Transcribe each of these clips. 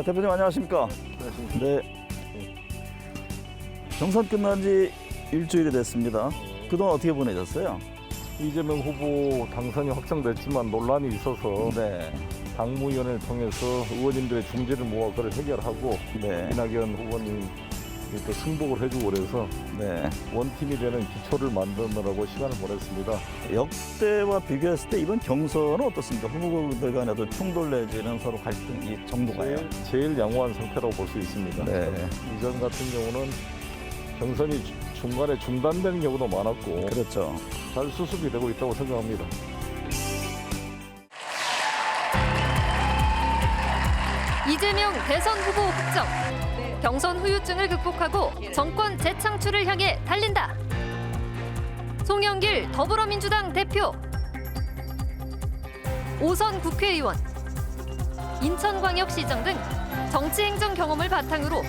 대표님 안녕하십니까? 네. 경선 끝난 지 일주일이 됐습니다. 그동안 어떻게 보내셨어요? 이재명 후보 당선이 확정됐지만 논란이 있어서 네. 당무위원회를 통해서 의원님들의 중재를 모아 그걸 해결하고 네. 이낙연 후보님 또 승복을 해주고 그래서 네. 원팀이 되는 기초를 만드느라고 시간을 보냈습니다. 역대와 비교했을 때 이번 경선은 어떻습니까? 후보들 간에도 충돌 내지는 서로 갈등이 정도가요? 제일 양호한 상태라고 볼 수 있습니다. 네. 이전 같은 경우는 경선이 중간에 중단되는 경우도 많았고 그렇죠. 잘 수습이 되고 있다고 생각합니다. 이재명 대선 후보 확정. 경선 후유증을 극복하고 정권 재창출을 향해 달린다. 송영길 더불어민주당 대표, 오선 국회의원, 인천광역시장 등 정치행정 경험을 바탕으로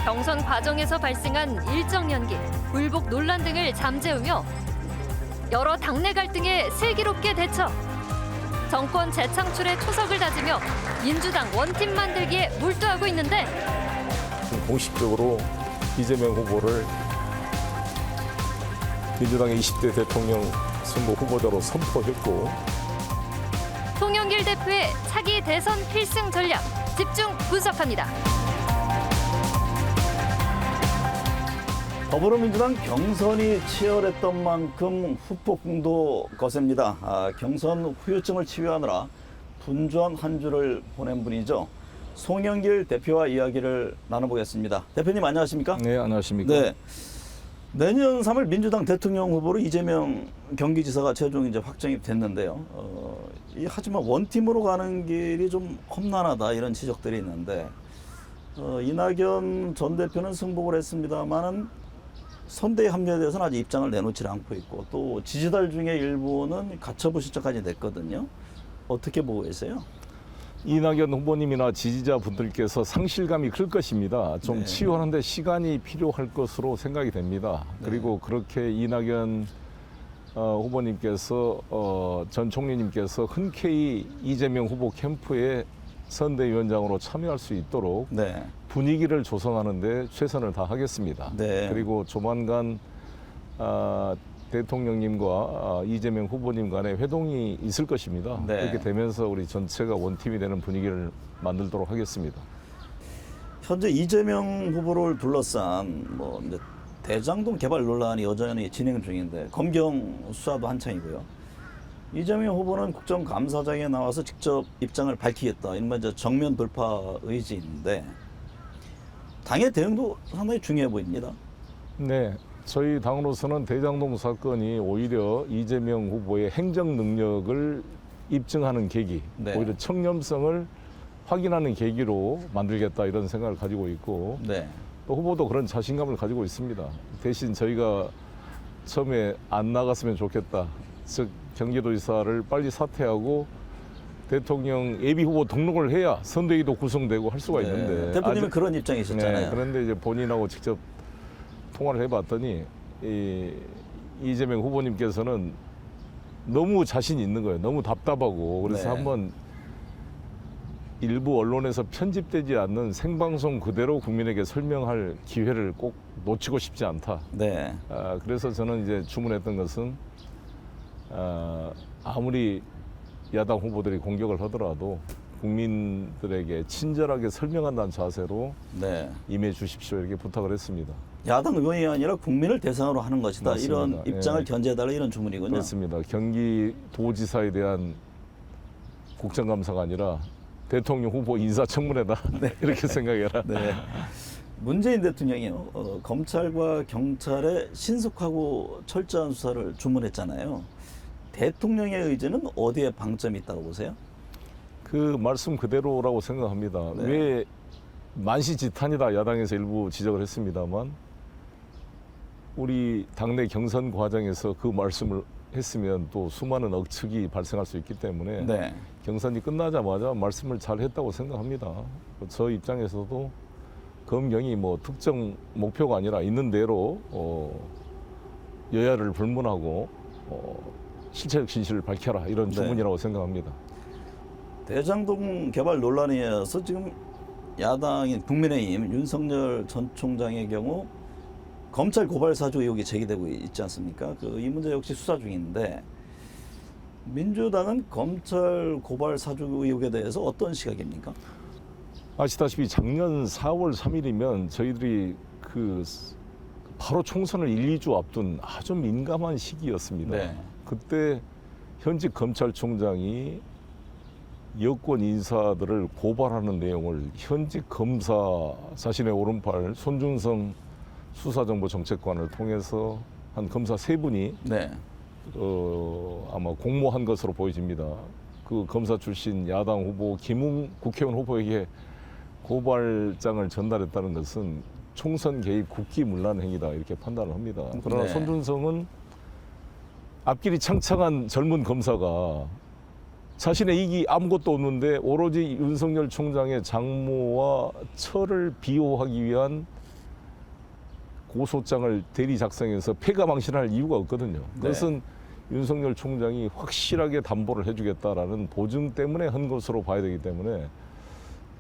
경선 과정에서 발생한 일정 연기, 불복 논란 등을 잠재우며 여러 당내 갈등에 슬기롭게 대처, 정권 재창출의 초석을 다지며 민주당 원팀 만들기에 몰두하고 있는데 공식적으로 이재명 후보를 민주당의 20대 대통령 선거 후보자로 선포했고 송영길 대표의 차기 대선 필승 전략 집중 분석합니다. 더불어민주당 경선이 치열했던 만큼 후폭풍도 거셉니다. 경선 후유증을 치유하느라 분주한 한 주를 보낸 분이죠. 송영길 대표와 이야기를 나눠보겠습니다. 대표님 안녕하십니까? 네, 안녕하십니까? 네. 내년 3월 민주당 대통령 후보로 이재명 경기지사가 최종 이제 확정이 됐는데요. 하지만 원팀으로 가는 길이 좀 험난하다 이런 지적들이 있는데 이낙연 전 대표는 승복을 했습니다만은 선대위 합류에 대해서는 아직 입장을 내놓지 않고 있고 또 지지자들 중에 일부는 가처분 신청까지 냈거든요. 어떻게 보고 계세요? 이낙연 후보님이나 지지자분들께서 상실감이 클 것입니다. 좀 네. 치유하는데 시간이 필요할 것으로 생각이 됩니다. 네. 그리고 그렇게 이낙연 후보님께서 전 총리님께서 흔쾌히 이재명 후보 캠프에 선대위원장으로 참여할 수 있도록 네. 분위기를 조성하는 데 최선을 다하겠습니다. 네. 그리고 조만간 대통령님과 이재명 후보님 간에 회동이 있을 것입니다. 네. 그렇게 되면서 우리 전체가 원팀이 되는 분위기를 만들도록 하겠습니다. 현재 이재명 후보를 둘러싼 이제 대장동 개발 논란이 여전히 진행 중인데 검경 수사도 한창이고요. 이재명 후보는 국정감사장에 나와서 직접 입장을 밝히겠다. 이런 이제 정면 돌파 의지인데 당의 대응도 상당히 중요해 보입니다. 네, 저희 당으로서는 대장동 사건이 오히려 이재명 후보의 행정 능력을 입증하는 계기, 네. 오히려 청렴성을 확인하는 계기로 만들겠다 이런 생각을 가지고 있고 네. 또 후보도 그런 자신감을 가지고 있습니다. 대신 저희가 처음에 안 나갔으면 좋겠다. 즉 경기도지사를 빨리 사퇴하고 대통령 예비 후보 등록을 해야 선대위도 구성되고 할 수가 네. 있는데 대표님은 아직- 그런 입장이셨잖아요. 네, 그런데 이제 본인하고 직접 통화를 해봤더니 이재명 후보님께서는 너무 자신 있는 거예요. 너무 답답하고 그래서 네. 한번 일부 언론에서 편집되지 않는 생방송 그대로 국민에게 설명할 기회를 꼭 놓치고 싶지 않다. 네. 그래서 저는 이제 주문했던 것은 아무리 야당 후보들이 공격을 하더라도 국민들에게 친절하게 설명한다는 자세로 네. 임해 주십시오 이렇게 부탁을 했습니다. 야당 의원이 아니라 국민을 대상으로 하는 것이다. 맞습니다. 이런 입장을 예. 견제해달라 이런 주문이군요. 그렇습니다. 경기도지사에 대한 국정감사가 아니라 대통령 후보 인사청문회다 이렇게 생각해라. 네. 문재인 대통령이요. 검찰과 경찰의 신속하고 철저한 수사를 주문했잖아요. 대통령의 의지는 어디에 방점이 있다고 보세요? 그 말씀 그대로라고 생각합니다. 네. 왜 만시지탄이다 야당에서 일부 지적을 했습니다만 우리 당내 경선 과정에서 그 말씀을 했으면 또 수많은 억측이 발생할 수 있기 때문에 네. 경선이 끝나자마자 말씀을 잘 했다고 생각합니다. 저 입장에서도 검경이 뭐 특정 목표가 아니라 있는 대로 여야를 불문하고 실체적 진실을 밝혀라 이런 네. 주문이라고 생각합니다. 대장동 개발 논란이어서 지금 야당인 국민의힘 윤석열 전 총장의 경우 검찰 고발 사주 의혹이 제기되고 있지 않습니까? 이 문제 역시 수사 중인데 민주당은 검찰 고발 사주 의혹에 대해서 어떤 시각입니까? 아시다시피 작년 4월 3일이면 저희들이 바로 총선을 1, 2주 앞둔 아주 민감한 시기였습니다. 네. 그때 현직 검찰총장이 여권 인사들을 고발하는 내용을 현직 검사 자신의 오른팔 손준성 수사정보정책관을 통해서 한 검사 3분이 네. 아마 공모한 것으로 보여집니다. 그 검사 출신 야당 후보 김웅 국회의원 후보에게 고발장을 전달했다는 것은 총선 개입 국기문란 행위다 이렇게 판단을 합니다. 그러나 네. 손준성은 앞길이 창창한 젊은 검사가 자신의 이익이 아무것도 없는데 오로지 윤석열 총장의 장모와 처를 비호하기 위한 고소장을 대리 작성해서 폐가망신할 이유가 없거든요. 그것은 윤석열 총장이 확실하게 담보를 해주겠다라는 보증 때문에 한 것으로 봐야 되기 때문에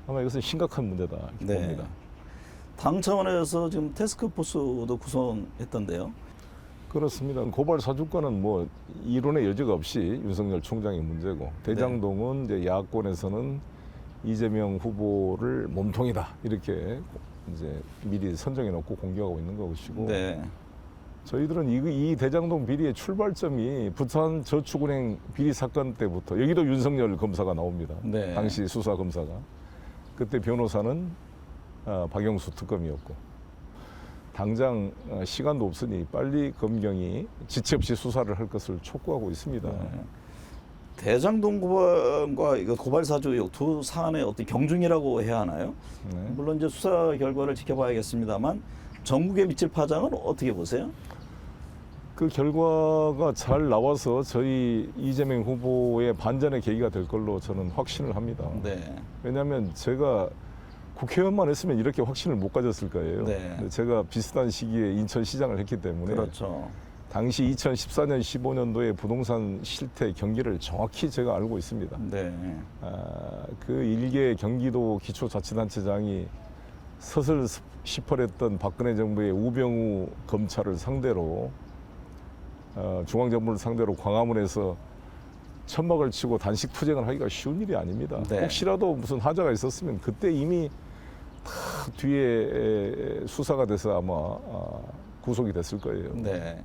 아마 이것은 심각한 문제다 이렇게 네. 봅니다. 당 차원에서 지금 태스크포스도 구성했던데요. 그렇습니다. 고발 사주권은 뭐 이론의 여지가 없이 윤석열 총장의 문제고 대장동은 이제 야권에서는 이재명 후보를 몸통이다 이렇게 이제 미리 선정해 놓고 공격하고 있는 것이고 네. 저희들은 이 대장동 비리의 출발점이 부산 저축은행 비리 사건 때부터 여기도 윤석열 검사가 나옵니다. 네. 당시 수사 검사가 그때 변호사는 박영수 특검이었고 당장 시간도 없으니 빨리 검경이 지체 없이 수사를 할 것을 촉구하고 있습니다. 네. 대장동 고발과 이거 고발 사주 의혹 두 사안의 어떤 경중이라고 해야 하나요? 네. 물론 이제 수사 결과를 지켜봐야겠습니다만 전국에 미칠 파장은 어떻게 보세요? 그 결과가 잘 나와서 저희 이재명 후보의 반전의 계기가 될 걸로 저는 확신을 합니다. 네. 왜냐하면 제가 국회의원만 했으면 이렇게 확신을 못 가졌을 거예요. 네. 근데 제가 비슷한 시기에 인천시장을 했기 때문에 그렇죠. 당시 2014년, 15년도의 부동산 실태 경기를 정확히 제가 알고 있습니다. 네. 그 일개 경기도 기초자치단체장이 서슬시펄했던 박근혜 정부의 우병우 검찰을 상대로 중앙정부를 상대로 광화문에서 천막을 치고 단식 투쟁을 하기가 쉬운 일이 아닙니다. 네. 혹시라도 무슨 하자가 있었으면 그때 이미 다 뒤에 수사가 돼서 아마 구속이 됐을 거예요. 네.